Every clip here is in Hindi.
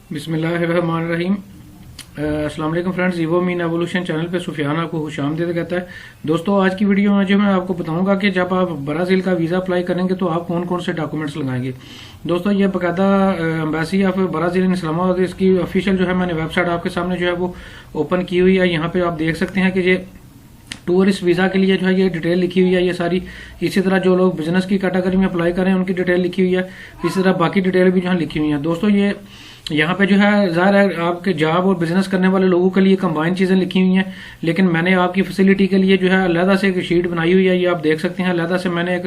बिस्मिल्लाहिर्रहमानिर्रहीम। अस्सलाम वालेकुम friends, evo mean evolution channel पे सुफियान आपको खुशामदीद कहता है। दोस्तों, आज की वीडियो में जो मैं आपको बताऊंगा कि जब आप ब्राज़ील का वीज़ा अप्लाई करेंगे तो आप कौन कौन से डॉक्यूमेंट्स लगाएंगे। दोस्तों, ये बाकायदा एम्बेसी ऑफ ब्राज़ील इन इस्लामाबाद, इसकी ऑफिशियल जो है मैंने वेबसाइट आपके सामने जो है वो ओपन की हुई है। यहाँ पे आप देख सकते हैं कि ये टूरिस्ट वीज़ा के लिए जो है ये डिटेल लिखी हुई है, ये सारी। इसी तरह जो लोग बिजनेस की कैटेगरी में अप्लाई करें उनकी डिटेल लिखी हुई है। इसी तरह बाकी डिटेल भी जो है लिखी हुई है। दोस्तों, ये यहाँ पे जो है ज़ाहिर है आपके जॉब और बिजनेस करने वाले लोगों के लिए कंबाइंड चीज़ें लिखी हुई हैं, लेकिन मैंने आपकी फैसिलिटी के लिए जो है अलहदा से एक शीट बनाई हुई है। ये आप देख सकते हैं, अलहदा से मैंने एक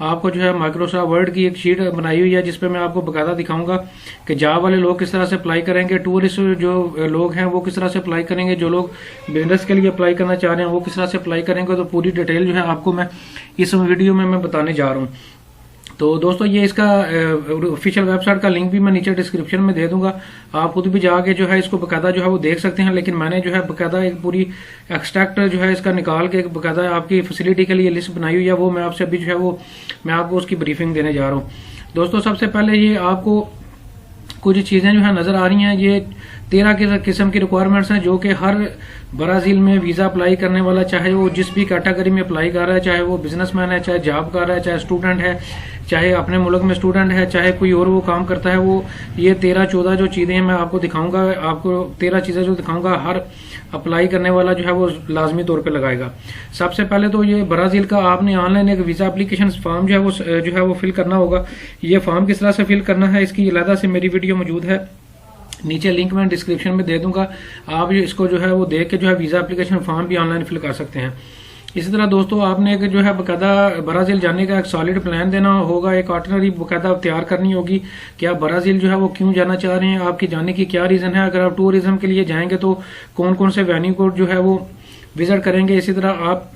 आपको जो है माइक्रोसॉफ्ट वर्ड की एक शीट बनाई हुई है, जिसपे मैं आपको बकायदा दिखाऊंगा कि जॉब वाले लोग किस तरह से अप्लाई करेंगे, टूरिस्ट जो लोग हैं वो किस तरह से अप्लाई करेंगे, जो लोग बिजनेस के लिए अप्लाई करना चाह रहे हैं वो किस तरह से अप्लाई करेंगे। तो पूरी डिटेल जो है आपको मैं इस वीडियो में मैं बताने जा रहा हूँ। तो दोस्तों, ये इसका ऑफिशियल वेबसाइट का लिंक भी मैं नीचे डिस्क्रिप्शन में दे दूंगा। आप खुद भी जाके जो है इसको बकायदा जो है वो देख सकते हैं। लेकिन मैंने जो है बकायदा एक पूरी एक्सट्रैक्ट जो है इसका निकाल के एक बकायदा आपकी फैसिलिटी के लिए लिस्ट बनाई हुई है, वो मैं आपसे अभी जो है वो मैं आपको उसकी ब्रीफिंग देने जा रहा हूँ। दोस्तों, सबसे पहले ये आपको कुछ चीज़ें जो है नज़र आ रही हैं। ये 13 किस्म की रिक्वायरमेंट्स हैं जो कि हर ब्राज़ील में वीज़ा अप्लाई करने वाला, चाहे वो जिस भी कैटेगरी में अप्लाई कर रहा है, चाहे वो बिजनेसमैन है, चाहे जॉब कर रहा है, चाहे स्टूडेंट है, चाहे अपने मुल्क में स्टूडेंट है, चाहे कोई और वो काम करता है, वो ये 13-14 जो चीज़ें हैं मैं आपको दिखाऊंगा। आपको 13 चीज़ें जो दिखाऊंगा हर अप्लाई करने वाला जो है वो लाजमी तौर पे लगाएगा। सबसे पहले तो ये ब्राज़ील का आपने ऑनलाइन एक वीज़ा एप्लीकेशन फॉर्म जो है वो फिल करना होगा। ये फॉर्म किस तरह से फिल करना है, इसकी अलहदा से मेरी वीडियो मौजूद है, नीचे लिंक मैं डिस्क्रिप्शन में दे दूंगा। आप इसको जो है वो देख के जो है वीज़ा एप्लीकेशन फॉर्म भी ऑनलाइन फिल कर सकते हैं। इसी तरह दोस्तों, आपने एक जो है बाकायदा ब्राज़ील जाने का एक सॉलिड प्लान देना होगा, एक ऑर्डिनरी बाकायदा तैयार करनी होगी कि आप ब्राज़ील जो है वो क्यों जाना चाह रहे हैं, आपकी जाने की क्या रीज़न है। अगर आप टूरिज्म के लिए जाएंगे तो कौन कौन से वेन्यू को जो है वो विजिट करेंगे। इसी तरह आप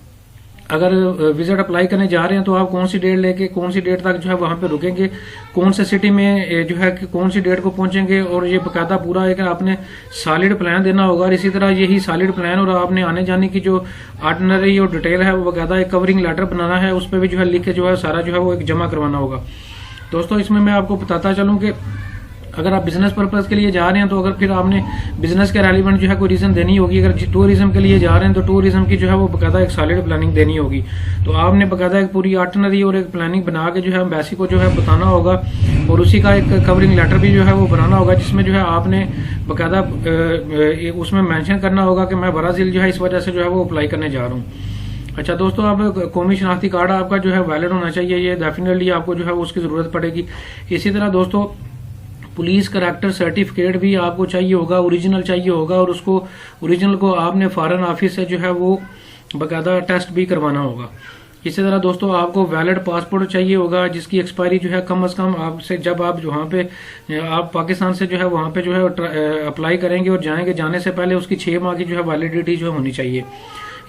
अगर विजिट अप्लाई करने जा रहे हैं तो आप कौन सी डेट लेके कौन सी डेट तक जो है वहां पे रुकेंगे, कौन से सिटी में जो है कौन सी डेट को पहुंचेंगे, और ये बाकायदा पूरा एक आपने सॉलिड प्लान देना होगा। और इसी तरह यही सॉलिड प्लान और आपने आने जाने की जो ऑर्डिनरी और डिटेल है वो बाकायदा एक कवरिंग लेटर बनाना है, उस पर भी जो है लिख के जो है सारा जो है वो एक जमा करवाना होगा। दोस्तों, इसमें मैं आपको बताता चलूँ कि अगर आप बिजनेस पर्पज के लिए जा रहे हैं तो अगर फिर आपने बिजनेस के रेलिवेंट जो है कोई रीजन देनी होगी। अगर टूरिज्म के लिए जा रहे हैं तो टूरिज्म की जो है वो बाकायदा एक सॉलिड प्लानिंग देनी होगी। तो आपने बाकायदा एक पूरी ऑर्डिनरी और एक प्लानिंग बना के जो है एम्बेसी को जो है बताना होगा, और उसी का एक कवरिंग लेटर भी जो है वो बनाना होगा, जिसमें जो है आपने बाकायदा उसमें मेंशन करना होगा कि मैं ब्राज़ील जो है इस वजह से जो है वो अप्लाई करने जा रहा हूँ। अच्छा दोस्तों, अब कौमी शनाख्ती कार्ड आपका जो है वैलिड होना चाहिए, ये डेफिनेटली आपको जो है उसकी ज़रूरत पड़ेगी। इसी तरह दोस्तों, पुलिस करैक्टर सर्टिफिकेट भी आपको चाहिए होगा, ओरिजिनल चाहिए होगा, और उसको ओरिजिनल को आपने फॉरेन ऑफिस से जो है वो बाकायदा टेस्ट भी करवाना होगा। इसी तरह दोस्तों, आपको वैलिड पासपोर्ट चाहिए होगा, जिसकी एक्सपायरी जो है कम से कम आपसे जब आप वहाँ पे आप पाकिस्तान से जो है वहाँ पे जो है अप्लाई करेंगे और जाएंगे, जाने से पहले उसकी 6 माह की जो है वैलिडिटी जो होनी चाहिए।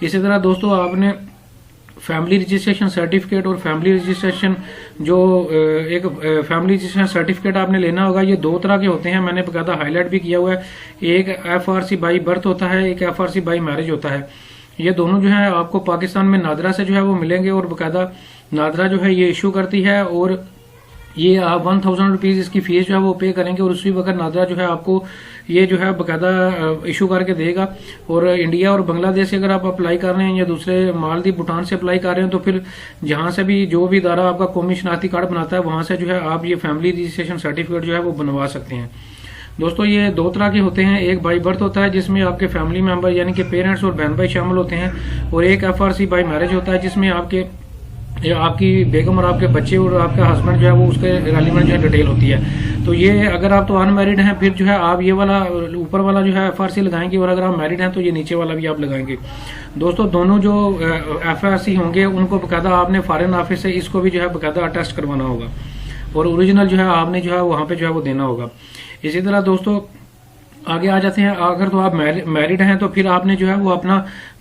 इसी तरह दोस्तों, आपने फैमिली रजिस्ट्रेशन सर्टिफिकेट और फैमिली रजिस्ट्रेशन जो एक फैमिली रजिस्ट्रेशन सर्टिफिकेट आपने लेना होगा। ये 2 तरह के होते हैं, मैंने बकायदा हाईलाइट भी किया हुआ है। एक FRC बाई बर्थ होता है, एक FRC बाई मैरिज होता है। ये दोनों जो है आपको पाकिस्तान में नादरा से जो है वो मिलेंगे, और बकायदा नादरा जो है ये इशू करती है, और ये आप 1000 रुपीज़ इसकी फीस जो है वो पे करेंगे, और उसी वक्त नादरा जो है आपको ये जो है बाकायदा इशू करके देगा। और इंडिया और बांग्लादेश से अगर आप अप्लाई कर रहे हैं या दूसरे मालदीव भूटान से अप्लाई कर रहे हैं तो फिर जहां से भी जो भी इदारा आपका कौमी शनाख्ती कार्ड बनाता है वहां से जो है आप ये फैमिली रजिस्ट्रेशन सर्टिफिकेट जो है वो बनवा सकते हैं। दोस्तों, ये 2 तरह के होते हैं, एक बाई बर्थ होता है जिसमें आपके फैमिली मेंबर यानी कि पेरेंट्स और बहन भाई शामिल होते हैं, और एक FRC बाई मैरिज होता है जिसमें आपकी बेगम और आपके बच्चे और आपका हस्बैंड जो है वो उसके रेलिवेंट जो है डिटेल होती है। तो ये अगर आप तो अनमैरिड हैं फिर जो है आप ये वाला ऊपर वाला जो है FRC लगाएंगे, और अगर आप मैरिड हैं तो ये नीचे वाला भी आप लगाएंगे। दोस्तों, दोनों जो FRC होंगे उनको बाकायदा आपने फॉरेन ऑफिस से इसको भी जो है बाकायदा अटेस्ट करवाना होगा, और ओरिजिनल जो है आपने जो है वहाँ पे जो है वो देना होगा। इसी तरह दोस्तों, आगे आ जाते हैं। अगर तो आप मैरिड हैं तो फिर आपने जो है वो अपना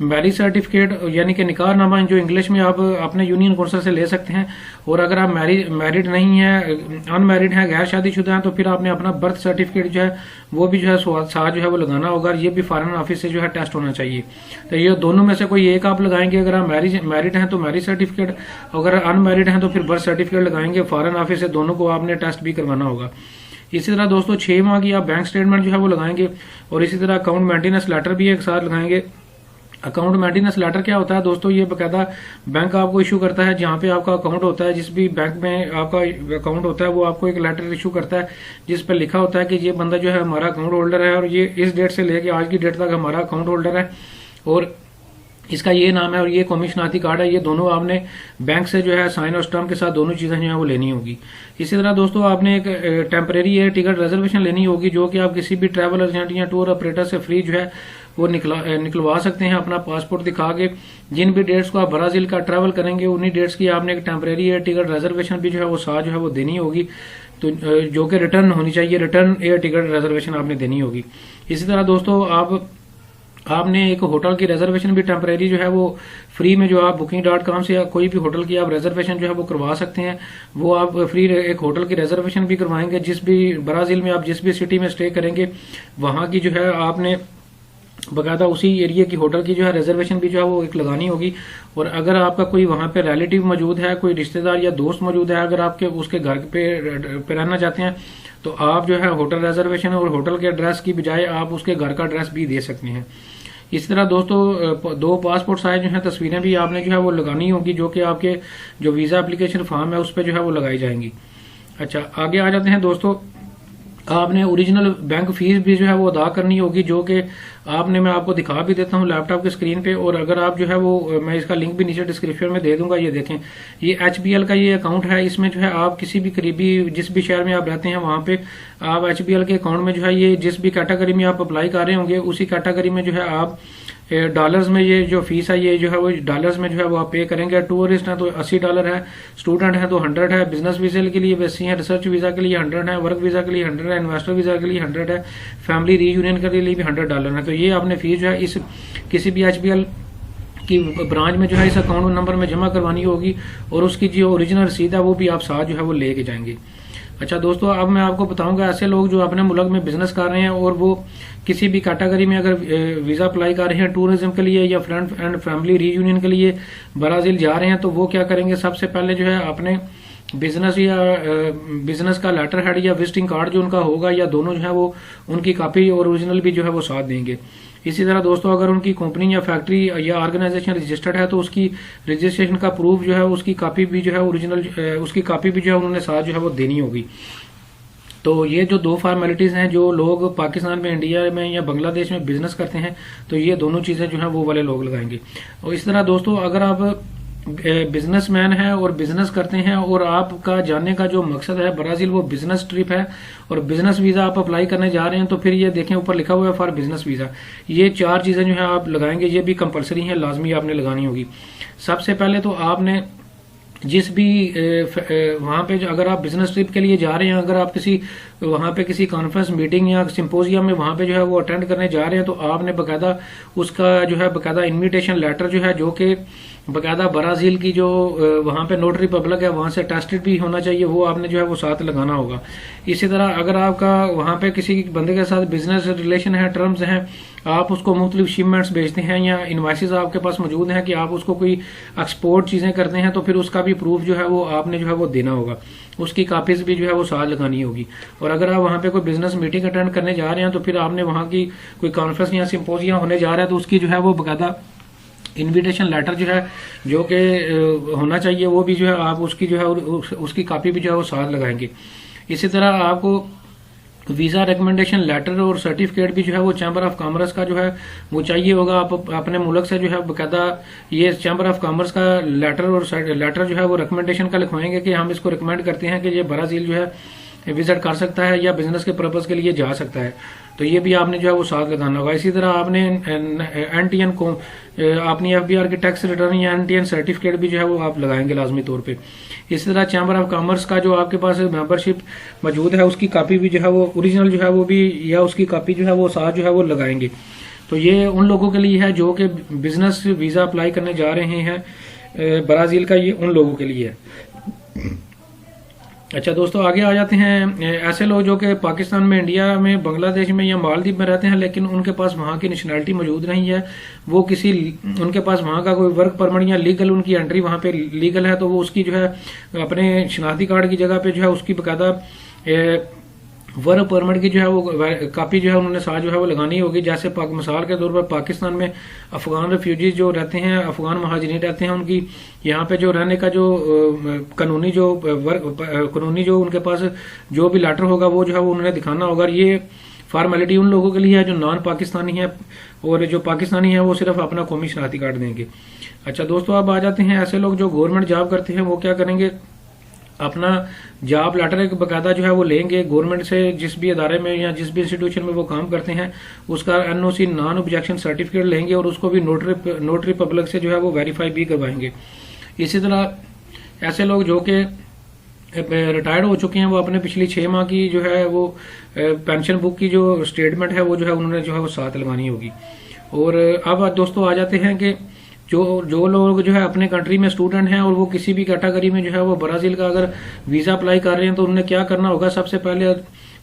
मैरिज सर्टिफिकेट यानी कि निकाहनामा जो इंग्लिश में आप अपने यूनियन कौंसिल से ले सकते हैं। और अगर आप मैरिड नहीं है, अनमैरिड हैं, गैर शादीशुदा हैं, तो फिर आपने अपना बर्थ सर्टिफिकेट जो है वो भी जो है साथ जो है वो लगाना होगा। ये भी फॉरेन ऑफिस से जो है टेस्ट होना चाहिए। तो ये दोनों में से कोई एक आप लगाएंगे। अगर आप मैरिड हैं तो मैरिज सर्टिफिकेट, अगर अनमैरिड हैं तो फिर बर्थ सर्टिफिकेट लगाएंगे फॉरेन ऑफिस से। दोनों को आपने टेस्ट भी करवाना होगा। इसी तरह दोस्तों 6 माह की आप बैंक स्टेटमेंट जो है वो लगाएंगे और इसी तरह अकाउंट मेंटेनेंस लेटर भी एक साथ लगाएंगे। अकाउंट मेंटेनेंस लेटर क्या होता है दोस्तों, ये बकायदा बैंक आपको इशू करता है, जहां पे आपका अकाउंट होता है, जिस भी बैंक में आपका अकाउंट होता है वो आपको एक लेटर इशू करता है जिस पर लिखा होता है कि ये बंदा जो है हमारा अकाउंट होल्डर है और ये इस डेट से लेके आज की डेट तक हमारा अकाउंट होल्डर है और इसका ये नाम है और ये कमीशनाती कार्ड है। ये दोनों आपने बैंक से जो है साइन और स्टाम्प के साथ दोनों चीजें जो है वो लेनी होगी। इसी तरह दोस्तों आपने एक टेम्परेरी एयर टिकट रिजर्वेशन लेनी होगी, जो कि आप किसी भी ट्रैवल एजेंट या टूर ऑपरेटर से फ्री जो है वो निकलवा सकते हैं अपना पासपोर्ट दिखा के। जिन भी डेट्स को आप ब्राजील का ट्रैवल करेंगे उन्हीं डेट्स की आपने एक टेम्परेरी एयर टिकट रिजर्वेशन भी जो है वो साथ जो है वो देनी होगी, तो जो कि रिटर्न होनी चाहिए, रिटर्न एयर टिकट रिजर्वेशन आपने देनी होगी। इसी तरह दोस्तों आपने एक होटल की रिजर्वेशन भी टेम्परेरी जो है वो फ्री में, जो आप booking.com से या कोई भी होटल की आप रिजर्वेशन जो है वो करवा सकते हैं, वो आप फ्री एक होटल की रिजर्वेशन भी करवाएंगे। जिस भी ब्राजील में आप जिस भी सिटी में स्टे करेंगे वहां की जो है आपने बकायदा उसी एरिया की होटल की जो है रिजर्वेशन भी जो है वो एक लगानी होगी। और अगर आपका कोई वहां पे रिलेटिव मौजूद है, कोई रिश्तेदार या दोस्त मौजूद है, अगर आपके उसके घर पे रहना चाहते हैं तो आप जो है होटल रिजर्वेशन और होटल के एड्रेस की बजाय आप उसके घर का एड्रेस भी दे सकते हैं। इस तरह दोस्तों 2 पासपोर्ट साइज जो है तस्वीरें भी आपने जो है वो लगानी होगी, जो कि आपके जो वीजा एप्लीकेशन फॉर्म है उस पर जो है वो लगाई जाएंगी। अच्छा, आगे आ जाते हैं दोस्तों, आपने ओरिजिनल बैंक फीस भी जो है वो अदा करनी होगी, जो कि मैं आपको दिखा भी देता हूं लैपटॉप की स्क्रीन पे। और अगर आप जो है वो, मैं इसका लिंक भी नीचे डिस्क्रिप्शन में दे दूंगा, ये देखें, ये HBL का ये अकाउंट है। इसमें जो है आप किसी भी करीबी जिस भी शहर में आप रहते हैं वहां पे आप HBL के अकाउंट में जो है ये जिस भी कैटेगरी में आप अप्लाई कर रहे होंगे उसी कैटेगरी में जो है आप डॉलर्स में ये जो फीस है ये जो है वो डॉलर्स में जो है वो आप पे करेंगे। टूरिस्ट है तो $80 है, स्टूडेंट है तो 100 है, बिजनेस वीजा के लिए 80 है, रिसर्च वीजा के लिए 100 है, वर्क वीजा के लिए 100 है, इन्वेस्टर वीजा के लिए 100 है, फैमिली रीयूनियन के लिए भी $100 है। तो ये आपने फीस जो है इस किसी भी HBL की ब्रांच में जो है इस अकाउंट नंबर में जमा करवानी होगी और उसकी जो ओरिजिनल रसीद है वो भी आप साथ जो है वो लेके जाएंगे। अच्छा दोस्तों, अब मैं आपको बताऊंगा ऐसे लोग जो अपने मुल्क में बिजनेस कर रहे हैं और वो किसी भी कैटेगरी में अगर वीजा अप्लाई कर रहे हैं टूरिज्म के लिए या फ्रेंड एंड फैमिली रीयूनियन के लिए ब्राजील जा रहे हैं, तो वो क्या करेंगे, सबसे पहले जो है अपने बिजनेस या बिजनेस का लेटर हेड या विजिटिंग कार्ड जो उनका होगा या दोनों जो है वो उनकी कॉपी और ओरिजिनल भी जो है वो साथ देंगे। इसी तरह दोस्तों अगर उनकी कंपनी या फैक्ट्री या ऑर्गेनाइजेशन रजिस्टर्ड है तो उसकी रजिस्ट्रेशन का प्रूफ जो है उसकी कॉपी भी जो है ओरिजिनल उसकी कॉपी भी जो है उन्होंने साथ जो है वो देनी होगी। तो ये जो 2 फॉर्मेलिटीज हैं, जो लोग पाकिस्तान में, इंडिया में या बांग्लादेश में बिजनेस करते हैं तो ये दोनों चीजें जो है वो वाले लोग लगाएंगे। और इस तरह दोस्तों अगर आप बिजनेसमैन है और बिजनेस करते हैं और आपका जाने का जो मकसद है ब्राजील वो बिजनेस ट्रिप है और बिजनेस वीजा आप अप्लाई करने जा रहे हैं, तो फिर ये देखें ऊपर लिखा हुआ है फॉर बिजनेस वीजा। ये 4 चीजें जो है आप लगाएंगे, ये भी कंपलसरी है, लाजमी आपने लगानी होगी। सबसे पहले तो आपने जिस भी वहां पे अगर आप बिजनेस ट्रिप के लिए जा रहे हैं, अगर आप वहां पे किसी कॉन्फ्रेंस मीटिंग या सिंपोजियम में वहां पे जो है वो अटेंड करने जा रहे हैं, तो आपने बकायदा उसका जो है बकायदा इन्विटेशन लेटर जो है, जो कि बकायदा ब्राजील की जो वहां पे नोटरी पब्लिक है वहां से टेस्टेड भी होना चाहिए, वो आपने जो है वो साथ लगाना होगा। इसी तरह अगर आपका वहां पे किसी बंदे के साथ बिजनेस रिलेशन है, टर्म्स हैं, आप उसको मुख्तलिफ शिपमेंट्स भेजते हैं या इनवाइसेस आपके पास मौजूद हैं कि आप उसको कोई एक्सपोर्ट चीजें करते हैं, तो फिर उसका भी प्रूफ जो है वो आपने जो है वो देना होगा, उसकी कॉपीज भी जो है वो साथ लगानी होगी। और अगर आप वहां पे कोई बिजनेस मीटिंग अटेंड करने जा रहे हैं तो फिर आपने वहां की कोई कॉन्फ्रेंस या सिंपोजियम होने जा रहा है तो उसकी जो है वो बकायदा इनविटेशन लेटर जो है जो कि होना चाहिए, वो भी जो है आप उसकी जो है उसकी कॉपी भी जो है वो साथ लगाएंगे। इसी तरह आपको वीजा रिकमेंडेशन लेटर और सर्टिफिकेट भी जो है वो चैम्बर ऑफ कॉमर्स का जो है वो चाहिए होगा। आप अपने मुल्क से जो है बकायदा ये चैम्बर ऑफ कॉमर्स का लेटर जो है वो रिकमेंडेशन का लिखवाएंगे कि हम इसको रिकमेंड करते हैं कि ये ब्राजील जो है विजिट कर सकता है या बिजनेस के पर्पज के लिए जा सकता है, तो ये भी आपने जो है वो साथ लगाना होगा। इसी तरह आपने एनटीएन को अपनी FBR की टैक्स रिटर्न या एनटीएन सर्टिफिकेट भी जो है वो आप लगाएंगे लाजमी तौर पे। इसी तरह चैम्बर ऑफ कॉमर्स का जो आपके पास मेंबरशिप मौजूद है उसकी कॉपी भी जो है वो ओरिजिनल जो है वो भी या उसकी कॉपी जो है वो साथ जो है वो लगाएंगे। तो ये उन लोगों के लिए है जो कि बिजनेस वीजा अप्लाई करने जा रहे हैं ब्राजील का, ये उन लोगों के लिए है। अच्छा दोस्तों आगे आ जाते हैं ऐसे लोग जो कि पाकिस्तान में, इंडिया में, बांग्लादेश में या मालदीव में रहते हैं लेकिन उनके पास वहां की नेशनैलिटी मौजूद नहीं है, वो उनके पास वहां का कोई वर्क परमिट या लीगल उनकी एंट्री वहां पे लीगल है, तो वो उसकी जो है अपने शनाख्ती कार्ड की जगह पे जो है उसकी बकायदा वर्क परमिट की जो है वो कापी जो है उन्होंने साथ जो है वो लगानी होगी। जैसे मिसाल के तौर पर पाकिस्तान में अफगान रेफ्यूजीज जो रहते हैं, अफगान महाजरीन रहते हैं, उनकी यहाँ पे जो रहने का जो कानूनी जो उनके पास जो भी लेटर होगा वो जो है वो उन्होंने दिखाना होगा। ये फॉर्मेलिटी उन लोगों के लिए है जो नॉन पाकिस्तानी है, और जो पाकिस्तानी है वो सिर्फ अपना कौमी शनाख्ती कार्ड देंगे। अच्छा दोस्तों, अब आ जाते हैं ऐसे लोग जो गवर्नमेंट जॉब करते हैं, वो क्या करेंगे, अपना जॉब लेटर एक बकायदा जो है वो लेंगे गवर्नमेंट से, जिस भी इदारे में या जिस भी इंस्टीट्यूशन में वो काम करते हैं उसका एनओसी नॉन ऑब्जेक्शन सर्टिफिकेट लेंगे, और उसको भी नोटरी पब्लिक से जो है वो वेरीफाई भी करवाएंगे। इसी तरह ऐसे लोग जो कि रिटायर्ड हो चुके हैं, वो अपने पिछली 6 माह की जो है वो पेंशन बुक की जो स्टेटमेंट है वो जो है उन्होंने जो है वो साथ लगानी होगी। और अब दोस्तों आ जाते हैं कि जो लोग जो है अपने कंट्री में स्टूडेंट हैं और वो किसी भी कैटेगरी में जो है वो ब्राजील का अगर वीजा अप्लाई कर रहे हैं तो उन्हें क्या करना होगा। सबसे पहले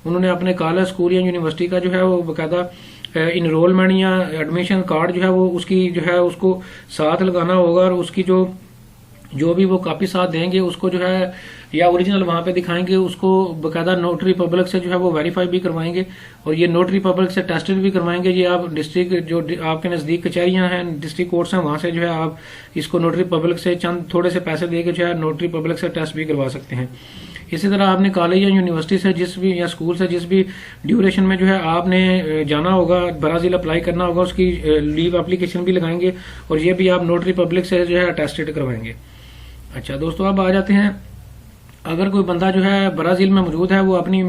उन्होंने अपने कॉलेज, स्कूल या यूनिवर्सिटी का जो है वो बाकायदा इनरोलमेंट या एडमिशन कार्ड जो है वो उसकी जो है उसको साथ लगाना होगा, और उसकी जो भी वो कॉपी साथ देंगे उसको जो है या ओरिजिनल वहां पे दिखाएंगे, उसको बाकायदा नोटरी पब्लिक से जो है वो वेरीफाई भी करवाएंगे, और ये नोटरी पब्लिक से टेस्टेड भी करवाएंगे। ये आप डिस्ट्रिक्ट जो आपके नजदीक कचहरियां हैं, डिस्ट्रिक्ट कोर्ट्स हैं, वहां से जो है आप इसको नोटरी पब्लिक से चंद थोड़े से पैसे देके जो है नोटरी पब्लिक से टेस्ट भी करवा सकते हैं। इसी तरह आपने कॉलेज या यूनिवर्सिटी से जिस भी या स्कूल से जिस भी ड्यूरेशन में जो है आपने जाना होगा, ब्राजील अप्लाई करना होगा, उसकी लीव एप्लीकेशन भी लगाएंगे, और ये भी आप नोटरी पब्लिक से जो है अटेस्टेड करवाएंगे। अच्छा दोस्तों, अब आ जाते हैं, अगर कोई बंदा जो है ब्राजील में मौजूद है, वो अपनी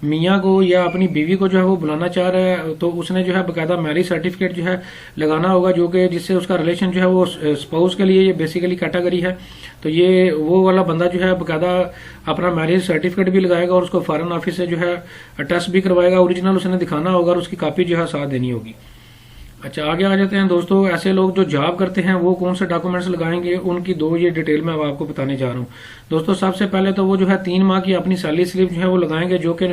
मियाँ को या अपनी बीवी को जो है वो बुलाना चाह रहा है, तो उसने जो है बाकायदा मैरिज सर्टिफिकेट जो है लगाना होगा, जो कि जिससे उसका रिलेशन जो है वो स्पाउस के लिए ये बेसिकली कैटेगरी है। तो ये वो वाला बंदा जो है बाकायदा अपना मैरिज सर्टिफिकेट भी लगाएगा, और उसको फॉरेन ऑफिस से जो है अटेस्ट भी करवाएगा, ओरिजिनल उसने दिखाना होगा, और उसकी कॉपी जो है साथ देनी होगी। अच्छा, आगे आ जाते हैं दोस्तों, ऐसे लोग जो जॉब करते हैं वो कौन से डॉक्यूमेंट्स लगाएंगे, उनकी ये डिटेल में अब आपको बताने जा रहा हूँ। दोस्तों, सबसे पहले तो वो जो है 3 माह की अपनी सैलरी स्लिप जो है वो लगाएंगे, जो कि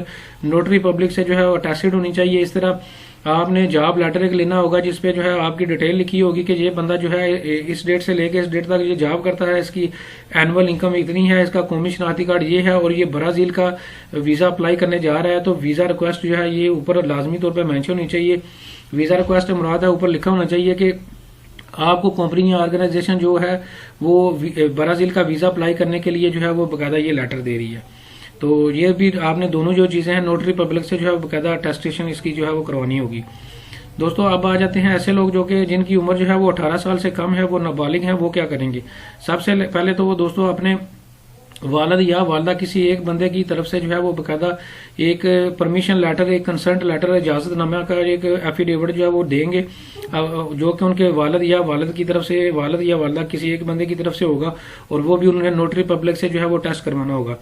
नोटरी पब्लिक से जो है अटेस्टेड होनी चाहिए। इस तरह आपने जॉब लेटर एक लेना होगा जिसपे जो है आपकी डिटेल लिखी होगी कि ये बंदा जो है इस डेट से लेके इस डेट तक ये जॉब करता है, इसकी एनुअल इनकम इतनी है, इसका कौमी शनाख्ती कार्ड ये है, और ये ब्राजील का वीजा अप्लाई करने जा रहा है। तो वीजा रिक्वेस्ट जो है ये ऊपर लाजमी तौर पर मेंशन होनी चाहिए। वीजा रिक्वेस्ट मुराद है, ऊपर लिखा होना चाहिए कि आपको कंपनी या ऑर्गेनाइजेशन जो है वो ब्राजील का वीजा अप्लाई करने के लिए जो है वो बाकायदा ये लेटर दे रही है। तो ये भी आपने दोनों जो चीजें हैं नोटरी पब्लिक से जो है बाकायदा अटेस्टेशन इसकी जो है वो करवानी होगी। दोस्तों, अब आ जाते हैं ऐसे लोग जो कि जिनकी उम्र जो है वो 18 साल से कम है, वो नाबालिग हैं, वो क्या करेंगे। सबसे पहले तो वो दोस्तों अपने वालिद या वालदा किसी एक बंदे की तरफ से जो है वो बाकायदा एक परमिशन लेटर, एक कंसर्ट लेटर, इजाजतनामा का एक एफिडेविट जो है वो देंगे, जो कि उनके वालिद या वालिद की तरफ से, वालिद या वालदा किसी एक बंदे की तरफ से होगा, और वो भी उन्होंने नोटरी पब्लिक से जो है वो टेस्ट करवाना होगा।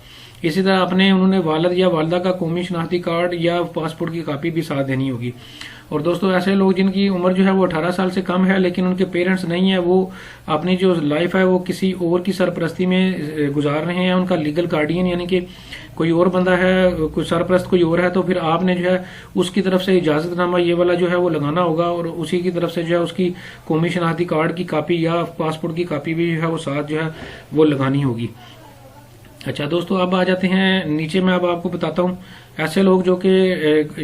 इसी तरह उन्होंने वालिद या वालदा का कौमी शनाख्ती कार्ड या पासपोर्ट की कॉपी भी साथ देनी होगी। और दोस्तों, ऐसे लोग जिनकी उम्र जो है वो 18 साल से कम है लेकिन उनके पेरेंट्स नहीं है, वो अपनी जो लाइफ है वो किसी और की सरपरस्ती में गुजार रहे हैं, उनका लीगल गार्डियन यानी कि कोई और बंदा है, कोई सरपरस्त कोई और है, तो फिर आपने जो है उसकी तरफ से इजाजतनामा ये वाला जो है वो लगाना होगा, और उसी की तरफ से जो है उसकी कौमी शनाख्ती कार्ड की कॉपी या पासपोर्ट की कॉपी भी जो है वो साथ जो है वो लगानी होगी। अच्छा दोस्तों, अब आ जाते हैं नीचे, मैं अब आपको बताता हूँ ऐसे लोग जो कि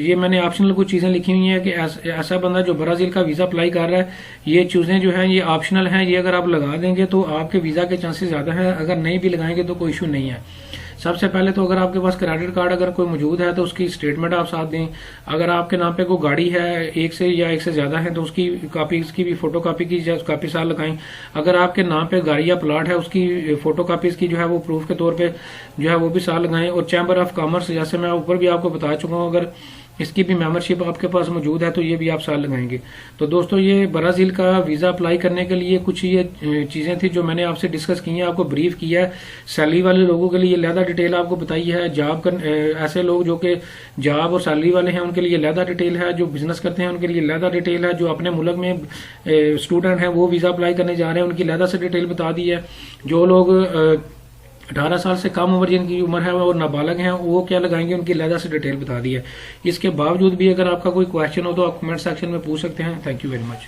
ये मैंने ऑप्शनल कुछ चीजें लिखी हुई हैं कि ऐसा बंदा जो ब्राजील का वीजा अप्लाई कर रहा है, ये चीजें जो हैं ये ऑप्शनल हैं, ये अगर आप लगा देंगे तो आपके वीजा के चांसेस ज्यादा हैं, अगर नहीं भी लगाएंगे तो कोई इशू नहीं है। सबसे पहले तो अगर आपके पास क्रेडिट कार्ड अगर कोई मौजूद है तो उसकी स्टेटमेंट आप साथ दें। अगर आपके नाम पे कोई गाड़ी है एक से या एक से ज्यादा है तो उसकी कॉपी, इसकी भी फोटो कॉपी की कॉपी साथ लगाएं। अगर आपके नाम पे गाड़ी या प्लाट है उसकी फोटो कॉपीज की जो है वो प्रूफ के तौर पे जो है वो भी साथ लगाएं। और चैम्बर ऑफ कॉमर्स, जैसे मैं ऊपर भी आपको बता चुका हूँ, अगर इसकी भी मेंबरशिप आपके पास मौजूद है तो ये भी आप साथ लगाएंगे। तो दोस्तों, ये ब्राजील का वीजा अप्लाई करने के लिए कुछ ये चीजें थी जो मैंने आपसे डिस्कस की हैं, आपको ब्रीफ किया है। सैलरी वाले लोगों के लिए लहदा डिटेल आपको बताई है। ऐसे लोग जो कि जॉब और सैलरी वाले हैं उनके लिए लहदा डिटेल है। जो बिजनेस करते हैं उनके लिए लहदा डिटेल है। जो अपने मुल्क में स्टूडेंट हैं वो वीजा अप्लाई करने जा रहे हैं उनकी लहदा से डिटेल बता दी है। जो लोग 18 साल से कम उम्र जिनकी उम्र है और नाबालग हैं वो क्या लगाएंगे उनकी लहदा से डिटेल बता दी है। इसके बावजूद भी अगर आपका कोई क्वेश्चन हो तो आप कमेंट सेक्शन में पूछ सकते हैं। Thank you very much.